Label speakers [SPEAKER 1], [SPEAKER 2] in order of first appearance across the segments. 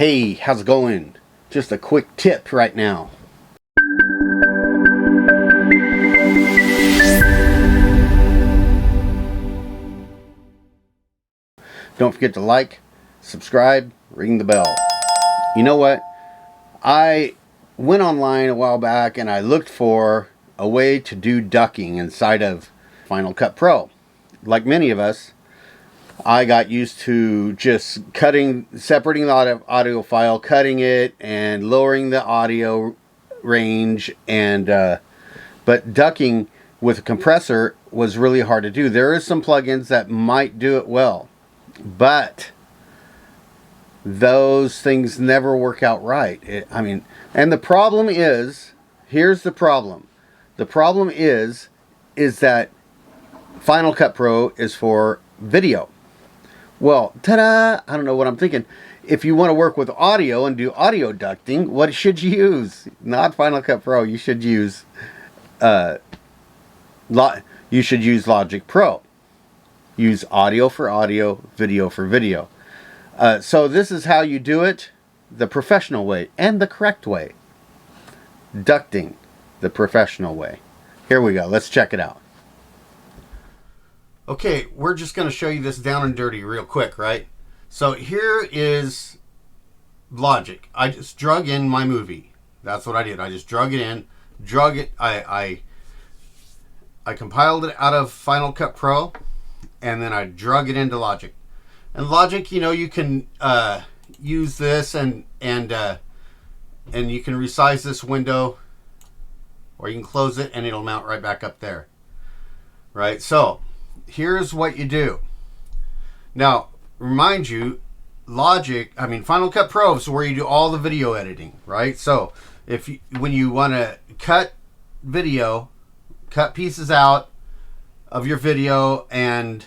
[SPEAKER 1] Hey, how's it going? Just a quick tip right now. Don't forget to like, subscribe, ring the bell. You know what? I went online a while back and I looked for a way to do ducking inside of Final Cut Pro. Like many of us, I got used to just separating the audio file, cutting it, and lowering the audio range. But ducking with a compressor was really hard to do. There are some plugins that might do it well, but those things never work out right. And the problem is, here's the problem. The problem is that Final Cut Pro is for video. Well, ta-da! I don't know what I'm thinking. If you want to work with audio and do audio ducting, what should you use? Not Final Cut Pro. You should use Logic Pro. Use audio for audio, video for video. So this is how you do it the professional way and the correct way. Ducting the professional way. Here we go. Let's check it out. Okay, we're just going to show you this down and dirty real quick, right? So here is Logic. I just drug in my movie. That's what I did. I just drug it in. I compiled it out of Final Cut Pro, and then I drug it into Logic. And Logic, you can use this and you can resize this window, or you can close it and it'll mount right back up there. Right? So here's what you do. Now, remind you, Final Cut Pro is where you do all the video editing, right? So when you want to cut pieces out of your video, and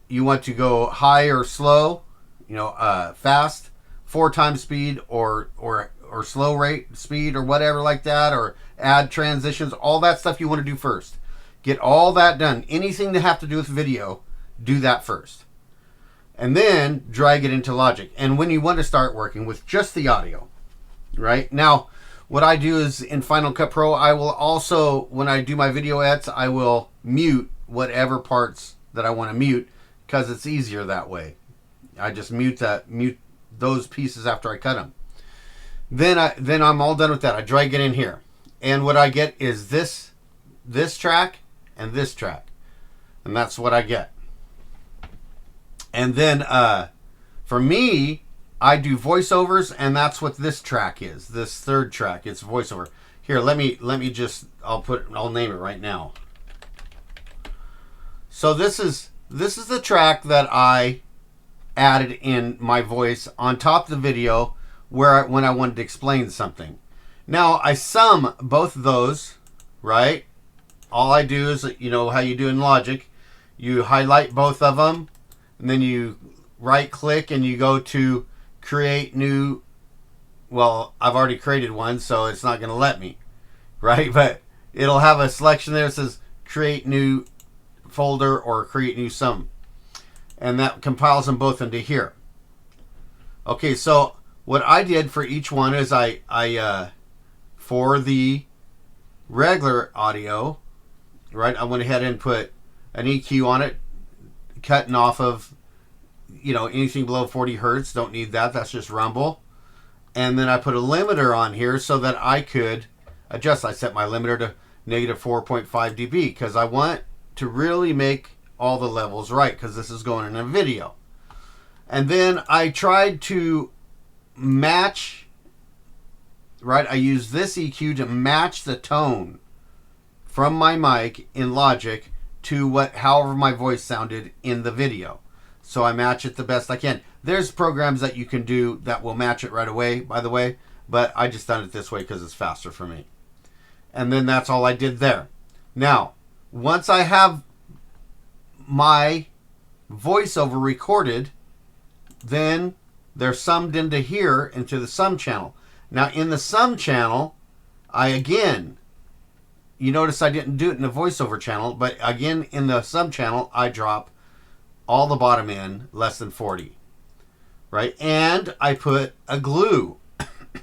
[SPEAKER 1] you want to go high or slow, fast, 4x speed, or slow rate speed, or whatever like that, or add transitions, all that stuff you want to do first. Get all that done. Anything that have to do with video, do that first. And then drag it into Logic. And when you want to start working with just the audio, right? Now, what I do is in Final Cut Pro, I will also, when I do my video edits, I will mute whatever parts that I want to mute, because it's easier that way. I just mute those pieces after I cut them. Then I'm all done with that. I drag it in here. And what I get is this track and this track. And that's what I get. And then for me, I do voiceovers, and that's what this track is. This third track, it's voiceover. Here, let me I'll name it right now. So this is the track that I added in my voice on top of the video when I wanted to explain something. Now, I sum both of those, right? All I do is, how you do in Logic. You highlight both of them, and then you right-click, and you go to create new. Well, I've already created one, so it's not going to let me, right? But it'll have a selection there that says create new folder or create new sum. And that compiles them both into here. Okay, so what I did for each one is I for the regular audio, right, I went ahead and put an EQ on it, cutting off of, anything below 40 hertz. Don't need that. That's just rumble. And then I put a limiter on here so that I could adjust. I set my limiter to negative 4.5 dB because I want to really make all the levels right, because this is going in a video. And then I tried to match, right? I use this EQ to match the tone from my mic in Logic to however my voice sounded in the video. So I match it the best I can. There's programs that you can do that will match it right away, by the way, but I just done it this way because it's faster for me. And then that's all I did there. Now, once I have my voiceover recorded, then they're summed into here, into the sum channel. Now, in the sum channel, you notice I didn't do it in the voiceover channel, but again, in the sum channel, I drop all the bottom end less than 40. right? And I put a glue.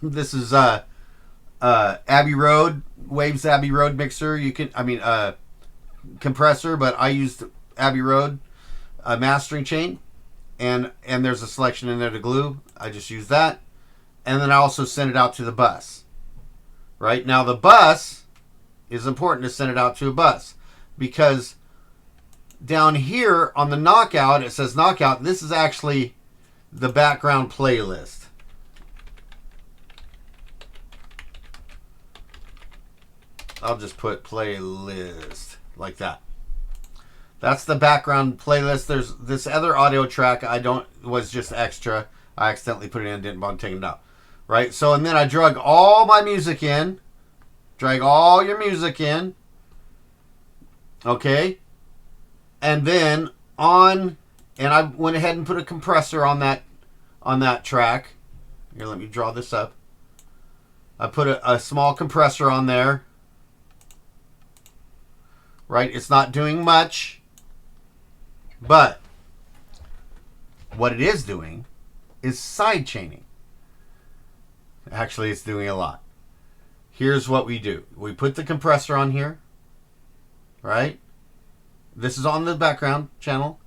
[SPEAKER 1] This is Abbey Road, Waves Abbey Road mixer. You can, compressor, but I used Abbey Road mastering chain, and there's a selection in there to glue. I just use that, and then I also send it out to the bus. Right now, the bus is important to send it out to a bus because down here on the knockout it says knockout. This is actually the background playlist. I'll just put playlist like that. That's the background playlist. There's this other audio track was just extra. I accidentally put it in, didn't bother taking it out. Right? So, and then I drag all my music in. Drag all your music in. Okay? And then and I went ahead and put a compressor on that track. Here, let me draw this up. I put a small compressor on there. Right? It's not doing much. But what it is doing is side chaining. Actually, it's doing a lot. Here's what we do. We put the compressor on here. Right? This is on the background channel.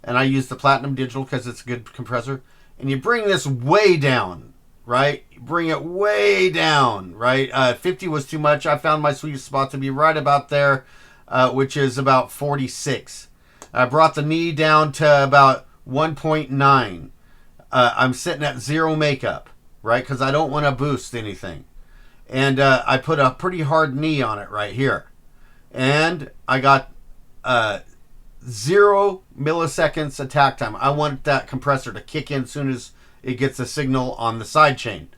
[SPEAKER 1] And I use the Platinum Digital because it's a good compressor. And you bring this way down. Right? You bring it way down. Right? 50 was too much. I found my sweet spot to be right about there. Which is about 46. I brought the knee down to about 1.9. I'm sitting at 0 makeup, right? Because I don't want to boost anything. And I put a pretty hard knee on it right here. And I got 0 milliseconds attack time. I want that compressor to kick in as soon as it gets a signal on the side chain.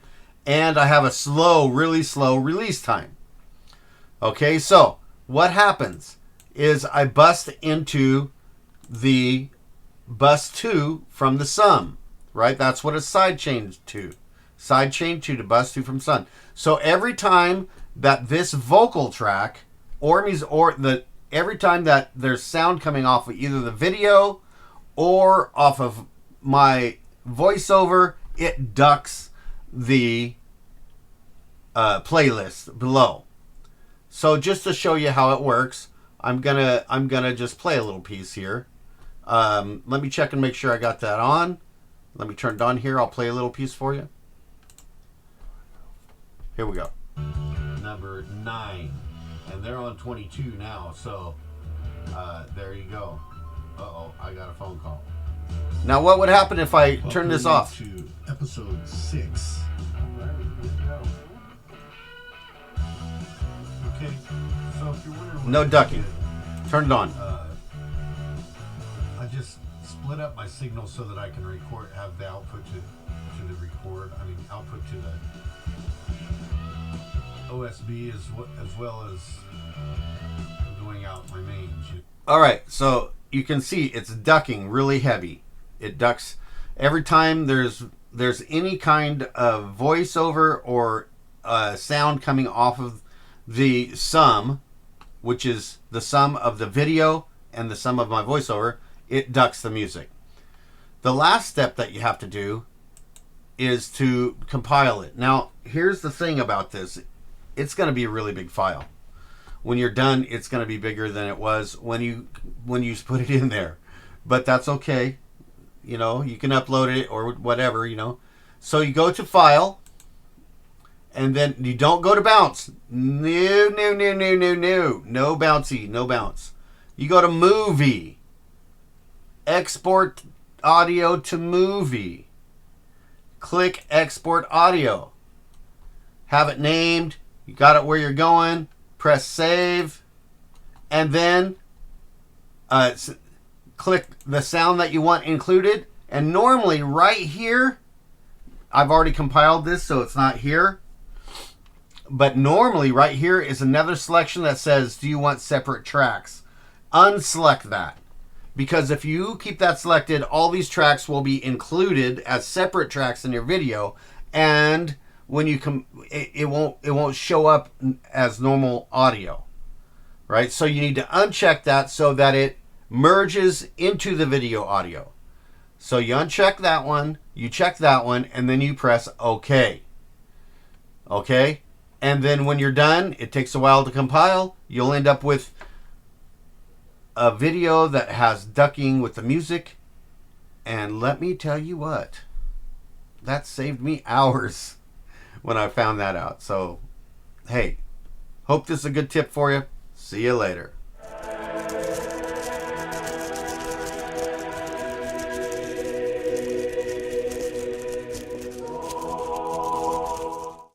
[SPEAKER 1] And I have a really slow release time. Okay, so what happens is I bust into the bus 2 from the sum, right? That's what a side chain to. Side chain 2 to bus 2 from sum. So every time that this vocal track every time that there's sound coming off of either the video or off of my voiceover, it ducks the playlist below. So just to show you how it works, I'm gonna just play a little piece here. Let me check and make sure I got that on. Let me turn it on here. I'll play a little piece for you. Here we go. Number 9, and they're on 22 now. So there you go. Uh-oh, I got a phone call. Now, what would happen if I turn this off?
[SPEAKER 2] To episode 6. Okay, so if you're wondering,
[SPEAKER 1] No ducking. Turn it on.
[SPEAKER 2] I just split up my signal so that I can have the output to the output to the OSB as well as going out my mains.
[SPEAKER 1] All right, so you can see it's ducking really heavy. It ducks every time there's any kind of voiceover or sound coming off of the sum, which is the sum of the video and the sum of my voiceover. It ducks the music. The last step that you have to do is to compile it. Now, here's the thing about this. It's going to be a really big file. When you're done, it's going to be bigger than it was when you put it in there. But that's okay. You know, you can upload it or whatever, you know. So you go to File, and then you don't go to Bounce. No. No bouncy, no bounce. You go to Movie. Export audio to movie. Click Export Audio. Have it named. You got it where you're going. Press Save. And then click the sound that you want included. And normally right here, I've already compiled this so it's not here. But normally right here is another selection that says, do you want separate tracks? Unselect that. Because if you keep that selected, all these tracks will be included as separate tracks in your video, and when you it won't show up as normal audio, right? So you need to uncheck that so that it merges into the video audio. So you uncheck that one, you check that one, and then you press OK. Okay? And then when you're done, it takes a while to compile. You'll end up with a video that has ducking with the music. And let me tell you what, that saved me hours when I found that out. So, hey, hope this is a good tip for you. See you later.